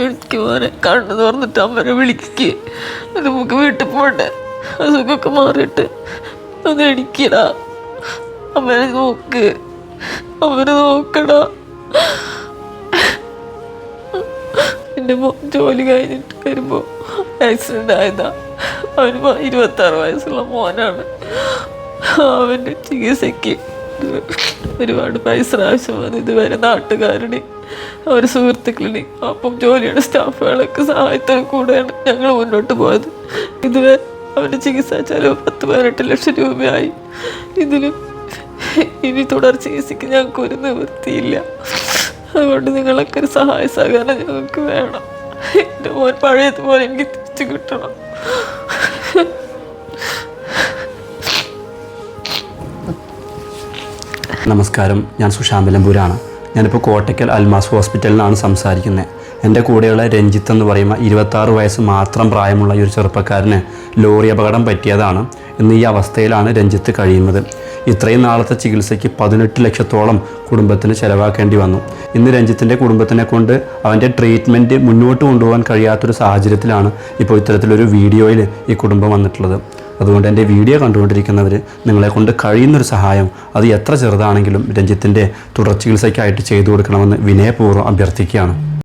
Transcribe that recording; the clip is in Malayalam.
എനിക്ക് മോനെ കണ്ണു തുറന്നിട്ട് അമ്മനെ വിളിക്ക്. നമുക്ക് വീട്ടിൽ പോട്ടെ, അസുഖമൊക്കെ മാറിയിട്ട് ഒന്ന് എണിക്കടാ. അമ്മനെ നോക്ക്, അമ്മനെ നോക്കടാ. എൻ്റെ മോൻ ജോലി കഴിഞ്ഞിട്ട് വരുമ്പോൾ ആക്സിഡൻ്റ് ആയതാ. അവന് 26 വയസ്സുള്ള മോനാണ്. അവൻ്റെ ചികിത്സയ്ക്ക് ഒരുപാട് പൈസ ആവശ്യം വന്നു. ഇതുവരെ നാട്ടുകാരുടെ അവർ സുഹൃത്തുക്കളുടെ അപ്പം ജോലിയുടെ സ്റ്റാഫുകളൊക്കെ സഹായത്തോടെ കൂടെയാണ് ഞങ്ങൾ മുന്നോട്ട് പോയത്. ഇതുവരെ അവൻ്റെ ചികിത്സാ ചെലവ് 10-18 ലക്ഷം രൂപയായി. ഇതിലും ഇനി തുടർ ചികിത്സയ്ക്ക് ഞങ്ങൾക്ക് ഒരു നിവൃത്തിയില്ല. അതുകൊണ്ട് നിങ്ങളൊക്കെ ഒരു സഹായ സഹകരണം ഞങ്ങൾക്ക് വേണം. എൻ്റെ മോൻ പഴയതുപോലെ എനിക്ക് തിരിച്ചു കിട്ടണം. നമസ്കാരം, ഞാൻ സുശാന്ത് നിലമ്പൂരാണ്. ഞാനിപ്പോൾ കോട്ടയ്ക്കൽ അൽമാസ് ഹോസ്പിറ്റലിലാണ് സംസാരിക്കുന്നത്. എൻ്റെ കൂടെയുള്ള രഞ്ജിത്ത് എന്ന് പറയുന്ന 26 വയസ്സ് മാത്രം പ്രായമുള്ള ഈ ഒരു ചെറുപ്പക്കാരന് ലോറി അപകടം പറ്റിയതാണ്. ഇന്ന് ഈ അവസ്ഥയിലാണ് രഞ്ജിത്ത് കഴിയുന്നത്. ഇത്രയും നാളത്തെ ചികിത്സയ്ക്ക് 18 ലക്ഷത്തോളം കുടുംബത്തിന് ചിലവാക്കേണ്ടി വന്നു. ഇന്ന് രഞ്ജിത്തിൻ്റെ കുടുംബത്തിനെ കൊണ്ട് അവൻ്റെ ട്രീറ്റ്മെൻറ്റ് മുന്നോട്ട് കൊണ്ടുപോകാൻ കഴിയാത്തൊരു സാഹചര്യത്തിലാണ് ഇപ്പോൾ ഇത്തരത്തിലൊരു വീഡിയോയിൽ ഈ കുടുംബം വന്നിട്ടുള്ളത്. അതുകൊണ്ട് എൻ്റെ വീഡിയോ കണ്ടുകൊണ്ടിരിക്കുന്നവർ നിങ്ങളെക്കൊണ്ട് കഴിയുന്നൊരു സഹായം, അത് എത്ര ചെറുതാണെങ്കിലും രഞ്ജിത്തിൻ്റെ തുടർ ചികിത്സയ്ക്കായിട്ട് ചെയ്തു കൊടുക്കണമെന്ന് വിനയപൂർവ്വം അഭ്യർത്ഥിക്കുകയാണ്.